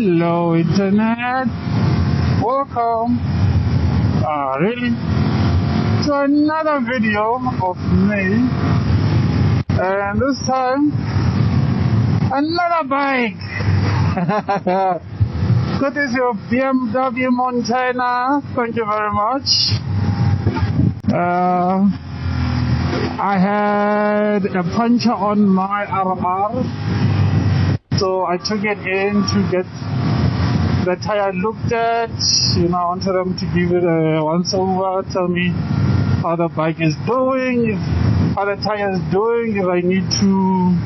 Hello Internet, welcome really to another video of me, and this time another bike. Good is your BMW Montana, thank you very much. I had a puncture on my RR, so I took it in to get the tire looked at. I wanted them to give it a once over, tell me how the bike is doing, how the tire is doing, if I need to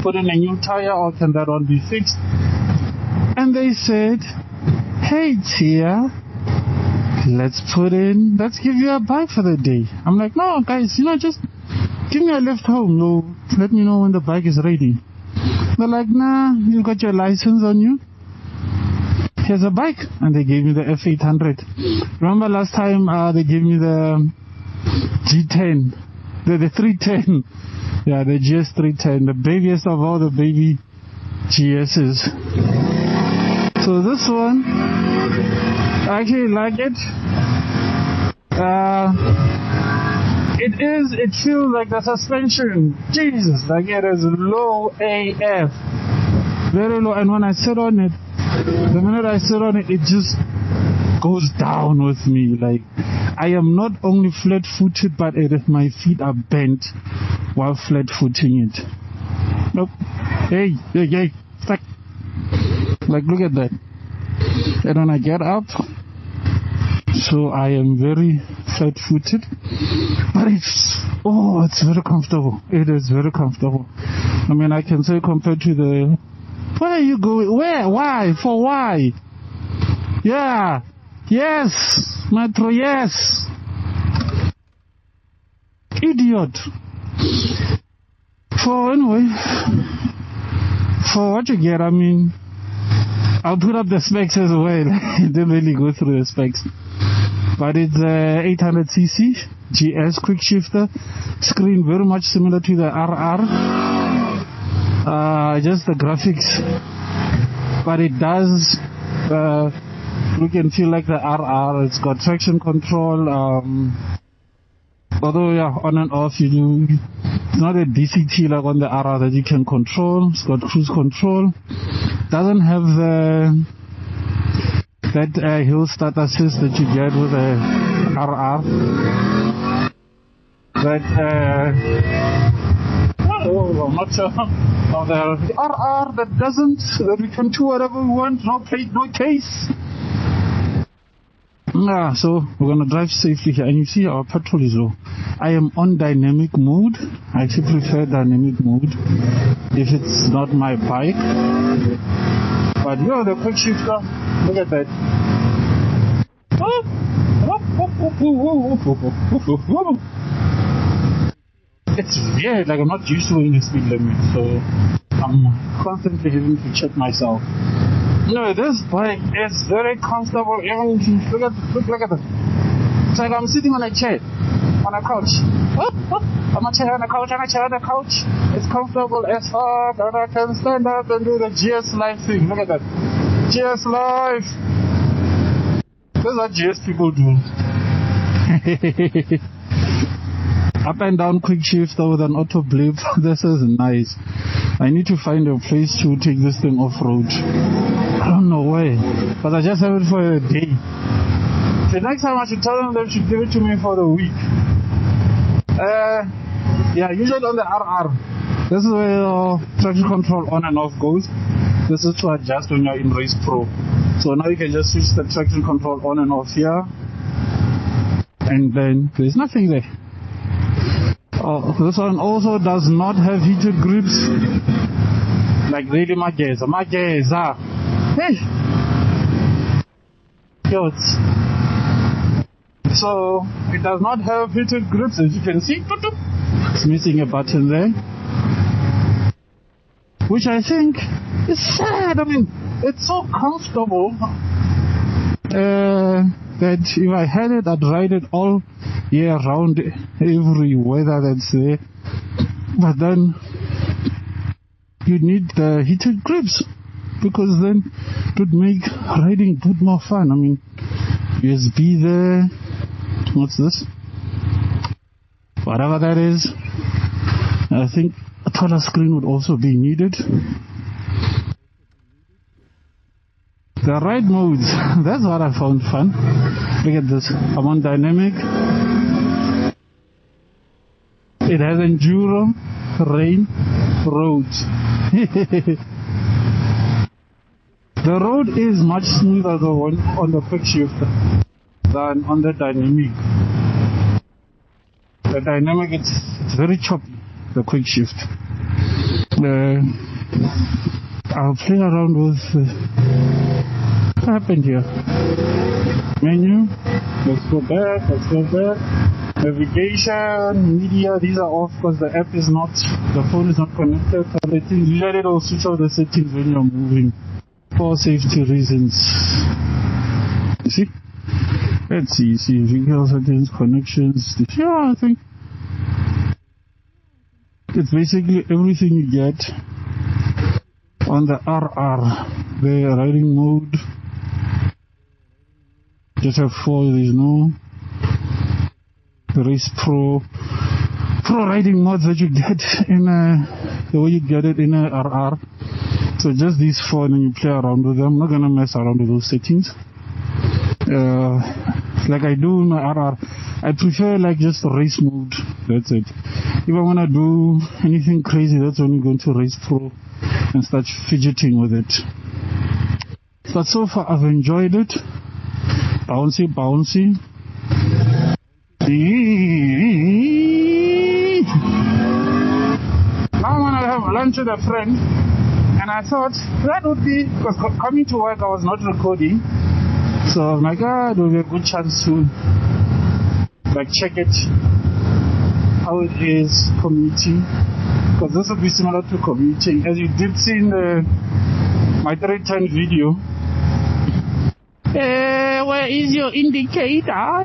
put in a new tire or can that one be fixed. And they said, hey Tia, let's give you a bike for the day. I'm like, no guys, just give me a lift home. No, let me know when the bike is ready. They're like, nah, you got your license on you? Here's a bike. And they gave me the F800. Remember last time they gave me the G10, the 310. Yeah, the GS 310, the babiest of all the baby GSs. So this one, I actually like it. It feels like the suspension, Jesus, like it is low AF, very low. And when I sit on it, the minute I sit on it, it just goes down with me. Like, I am not only flat-footed, but my feet are bent while flat-footing it. Nope. Hey, stuck. Like, look at that. And when I get up, so I am very flat-footed, but it's very comfortable. It is very comfortable. I mean, I can say compared to the, where are you going? Where? Why? For why? Yeah. Yes. Metro, yes. Idiot. For what you get, I mean, I'll put up the specs as well. Didn't really go through the specs. But it's 800cc GS quick shifter, screen very much similar to the RR, just the graphics, but it does look and feel like the RR. It's got traction control, although on and off, it's not a DCT like on the RR that you can control. It's got cruise control, doesn't have that hill start assist that you get with the RR. But I'm not sure of the RR that we can do whatever we want, no plate, no case. So we're gonna drive safely here, and you see our petrol is low. I am on dynamic mode. I actually prefer dynamic mode if it's not my bike. But the quick shifter, look at that. It's weird, like I'm not used to going the speed limit, so I'm constantly having to check myself. This bike is very comfortable. Even look at it. It's like I'm sitting on a chair, on a couch. I'm a chair on a couch, It's comfortable as fuck, and I can stand up and do the GS Life thing. Look at that. GS Life. This is what GS people do. Up and down quick shifter with an auto blip. This is nice. I need to find a place to take this thing off-road. I don't know where, but I just have it for a day. The next time I should tell them they should give it to me for the week. Usually on the RR, this is where your traction control on and off goes. This is to adjust when you're in Race Pro. So now you can just switch the traction control on and off here, and then there's nothing there. This one also does not have heated grips. Like really mageza. Hey! So it does not have heated grips, as you can see. It's missing a button there, which I think is sad. I mean, it's so comfortable that if I had it, I'd ride it all year round, every weather that's there. But then you need the heated grips. because then it would make riding a bit more fun. I mean, USB there. What's this? Whatever that is. I think a taller screen would also be needed. The ride modes, that's what I found fun. Look at this. I'm on dynamic. It has enduro, rain, road. The road is much smoother though on the quick shift than on the dynamic. The dynamic, it's very choppy, the quick shift. I'll play around with what happened here. Menu, let's go back. Navigation, media, these are off because the app is not, the phone is not connected. Usually it'll switch off the settings when you're moving for safety reasons. You see? Let's see, vehicle settings, connections. Yeah, I think it's basically everything you get on the RR. The riding mode. Just have 4, there's no race pro riding mods that you get in the way you get it in a RR. So just these 4 and then you play around with them. I'm not gonna mess around with those settings. Like I do in my RR, I prefer like just race mode. That's it. If I wanna do anything crazy, that's when you go into race pro and start fidgeting with it. But so far I've enjoyed it. Bouncy. Now I'm gonna have lunch with a friend, and I thought that would be, because coming to work I was not recording, so I'm like, it would be a good chance to like check it, how it is commuting, because this would be similar to commuting. As you did see in my 310 video. Where is your indicator?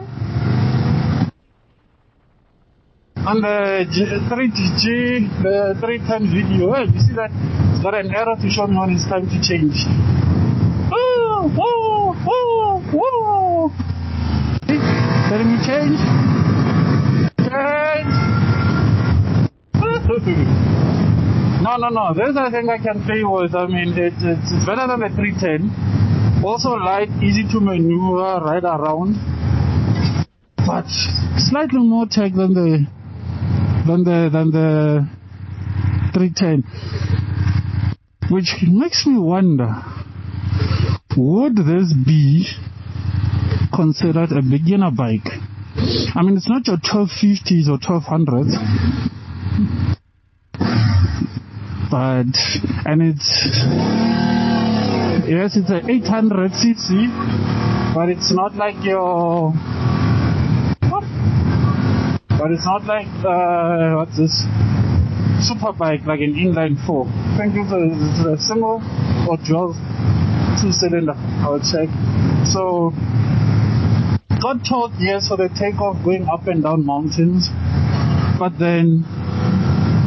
On the 3DG, the 310 video, you see that it's got an arrow to show me when it's time to change. Whoa. Let me change. No. There's a thing I can play with. I mean, it's better than the 310. Also light, easy to maneuver, ride around, but slightly more tech than the 310, which makes me wonder, would this be considered a beginner bike? I mean, it's not your 1250s or 1200s, and yes, it's an 800cc, but it's not like your, what's this, super bike, like an inline 4. I think it's a single or dual 2-cylinder, I'll check. So, got told yes for the takeoff going up and down mountains, but then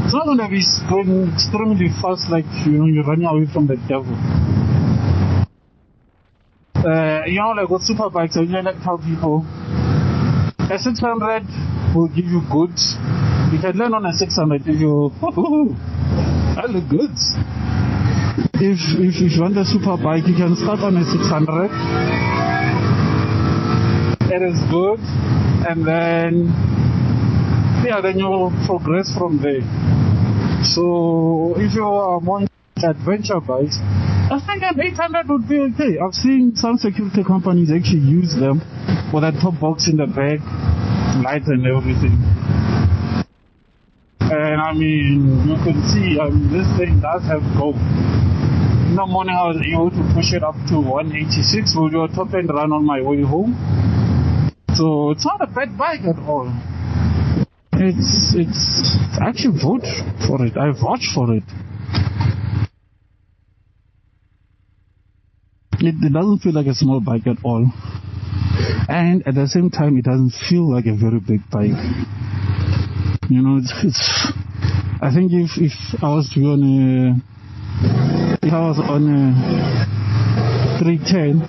it's not going to be going extremely fast, like, you're running away from the devil. Like with super bikes, I usually like tell people a 600 will give you goods. You can learn on a 600 if you I look goods. If you want a super bike, you can start on a 600. It is good, and then you'll progress from there. So if you are more adventure bikes, I think an 800 would be okay. I've seen some security companies actually use them with that top box in the back, lights and everything. And I mean, you can see, this thing does have go. In the morning I was able to push it up to 186 with your top end run on my way home. So it's not a bad bike at all. It's actually vote for it. I vouch for it. It doesn't feel like a small bike at all, and at the same time it doesn't feel like a very big bike. It's I think if I was to be on if I was on a 310,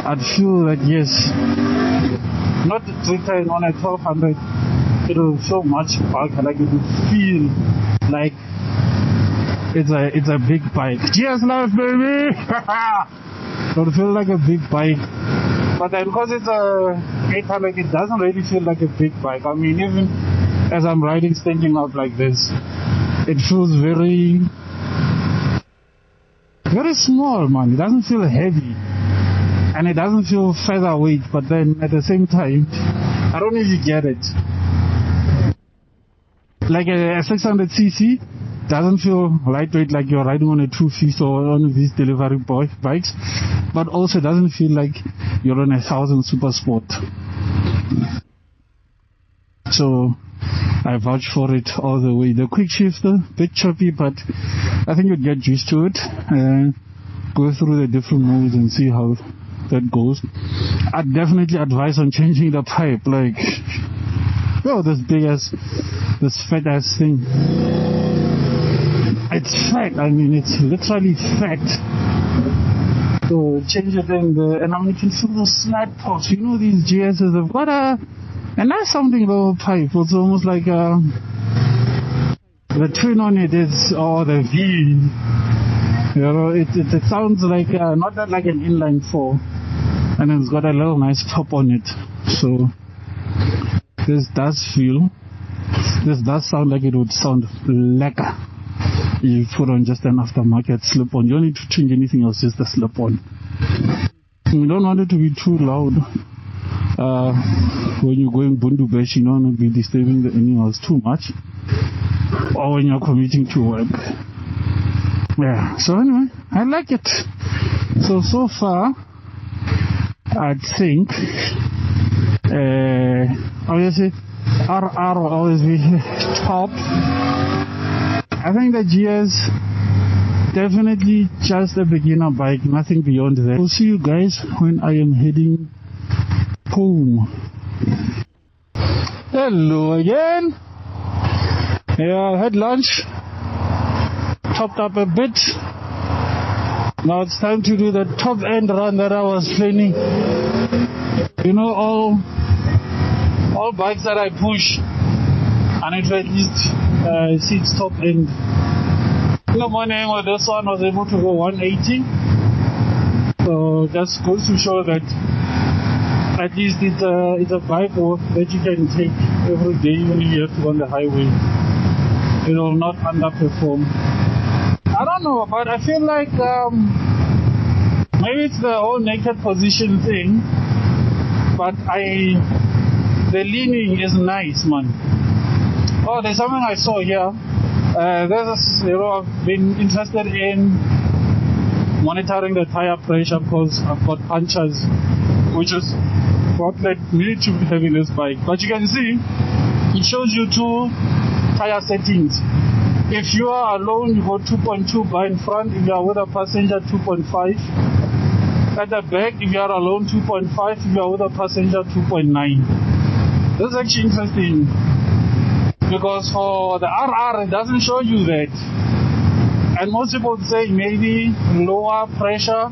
I'd feel that yes, not the 310, on a 1200, it will feel much bulkier, like it will feel like it's a big bike. GS life, baby! It will feel like a big bike. But then because it's a 800, it doesn't really feel like a big bike. I mean, even as I'm riding, standing up like this, it feels very, very small, man. It doesn't feel heavy. And it doesn't feel featherweight, but then at the same time, I don't know if you get it. Like a 600cc doesn't feel lightweight like you're riding on a 250 or on these delivery bikes, but also doesn't feel like you're on a 1000 super sport. So I vouch for it all the way. The quick shifter, bit choppy, but I think you'd get used to it and go through the different modes and see how that goes. I'd definitely advise on changing the pipe. Like, oh, this fat ass thing. It's fat. I mean, it's literally fat. So change it and I mean, you can feel the snap pops. You know, these GSs have got a nice sounding little pipe. It's almost like the twin on it is, or the V. You know, it sounds like not that like an inline 4, and it's got a little nice pop on it. So this does sound like it would sound lekker. You put on just an aftermarket slip-on. You don't need to change anything else, just the slip-on. You don't want it to be too loud. When you're going bundu bash, you don't want to be disturbing the animals too much. Or when you're commuting to work. Yeah, so anyway, I like it. So far, I think, obviously, RR will always be top. I think the GS, definitely just a beginner bike, nothing beyond that. We'll see you guys when I am heading home. Hello again. Yeah, I had lunch, topped up a bit. Now it's time to do the top end run that I was planning. You know, all bikes that I push, I need to at least see its top end. In the morning, well, this one was able to go 180. So that goes to show that at least it's a bike that you can take every day when you have to go on the highway. It will not underperform. I don't know, but I feel like maybe it's the whole naked position thing, but the leaning is nice, man. Oh, there's something I saw here. I've been interested in monitoring the tire pressure because I've got punctures, which is what led me to having this bike. But you can see, it shows you two tire settings. If you are alone, you go 2.2 by in front. If you are with a passenger, 2.5. At the back, if you are alone, 2.5. If you are with a passenger, 2.9. This is actually interesting, because for the RR, it doesn't show you that. And most people would say maybe lower pressure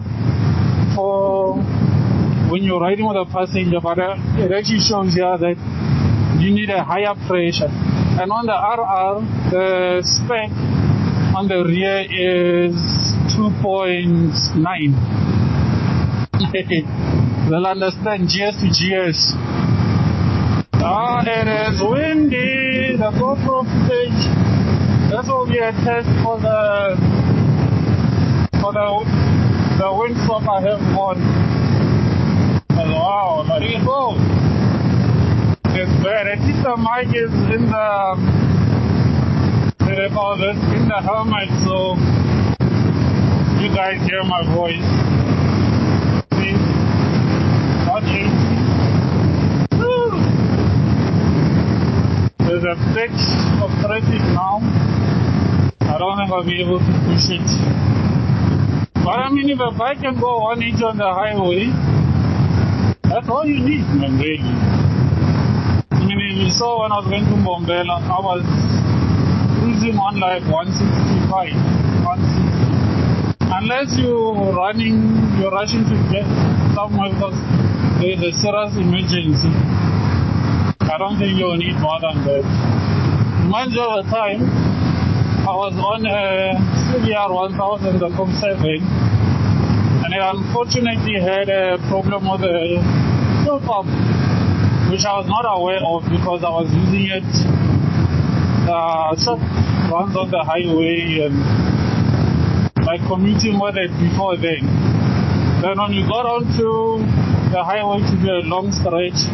for when you're riding with a passenger, but it actually shows here that you need a higher pressure. And on the RR, the spec on the rear is 2.9. They'll understand GS to GS. It is windy. The GoPro footage. This will be a test for the windstorm I have on. Wow, there you go. It's bad. At least the mic is in the helmet, so you guys hear my voice. See? Not easy. There's a bit of traffic now. I don't think I'll be able to push it. But I mean, if a bike can go 180 on the highway, that's all you need, man, really. I mean, you saw when I was going to Mbombela, I was cruising on like 165, 160. I Unless you're rushing to get somewhere because there's a serious emergency. I don't think you'll need more than that. Much of the time, I was on a CBR 1000, the COM7, and I unfortunately had a problem with the fuel pump, which I was not aware of because I was using it short runs on the highway and like commuting with it before then. Then when you got onto the highway to do a long stretch,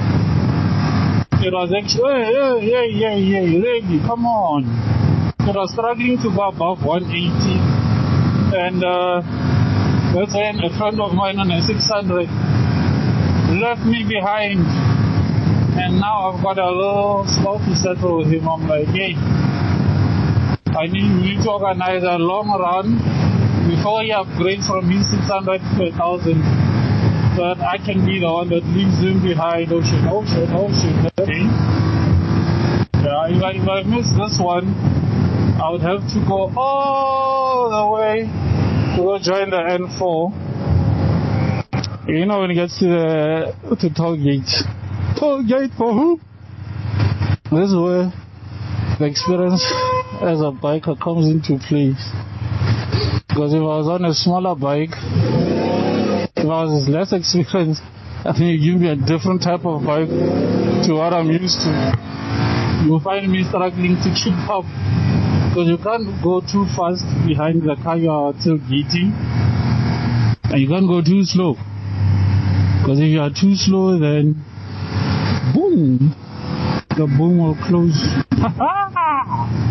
it was actually, really, come on. It was struggling to go above 180, and that's when a friend of mine on a 600 left me behind, and now I've got a little score to settle with him. I'm like, hey, we need to organize a long run before he upgrades from his 600 to 1,000, so that I can be the one that leaves him behind. Oh shit. Okay. Yeah, if I miss this one, I would have to go all the way to go join the N4. You know, when it gets to the toll gate. Toll gate for who? This is where the experience as a biker comes into play. Because if I was on a smaller bike, if I was less experienced, I think you give me a different type of bike to what I'm used to. You'll find me struggling to keep up. Because you can't go too fast behind the car you are tailgating, and you can't go too slow. Because if you are too slow, then boom, the boom will close.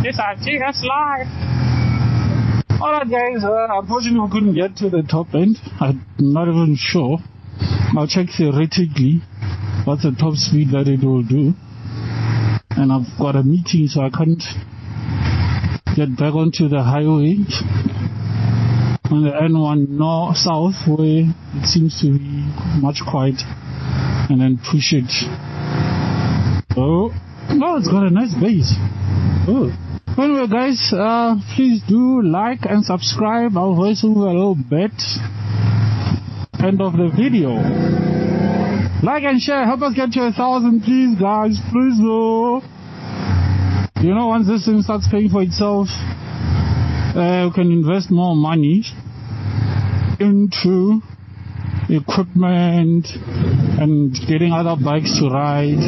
It's a GS live. Alright guys, unfortunately we couldn't get to the top end. I'm not even sure. I'll check theoretically what's the top speed that it will do. And I've got a meeting, so I can't get back onto the highway on the N1 north south, where it seems to be much quiet, and then push it. Oh no, it's got a nice base. Oh, anyway guys, please do like and subscribe. I'll voice over a little bit. End of the video. Like and share, help us get to 1,000, please guys, please. Oh, you know, once this thing starts paying for itself, we can invest more money into equipment and getting other bikes to ride.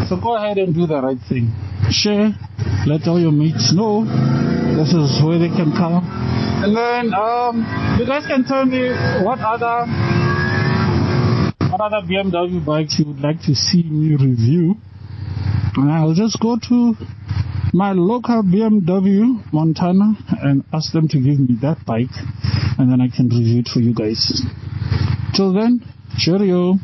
So go ahead and do the right thing. Share, let all your mates know this is where they can come. And then you guys can tell me what other BMW bikes you would like to see me review, and I'll just go to my local BMW Montana and ask them to give me that bike, and then I can review it for you guys. Till then, cheerio.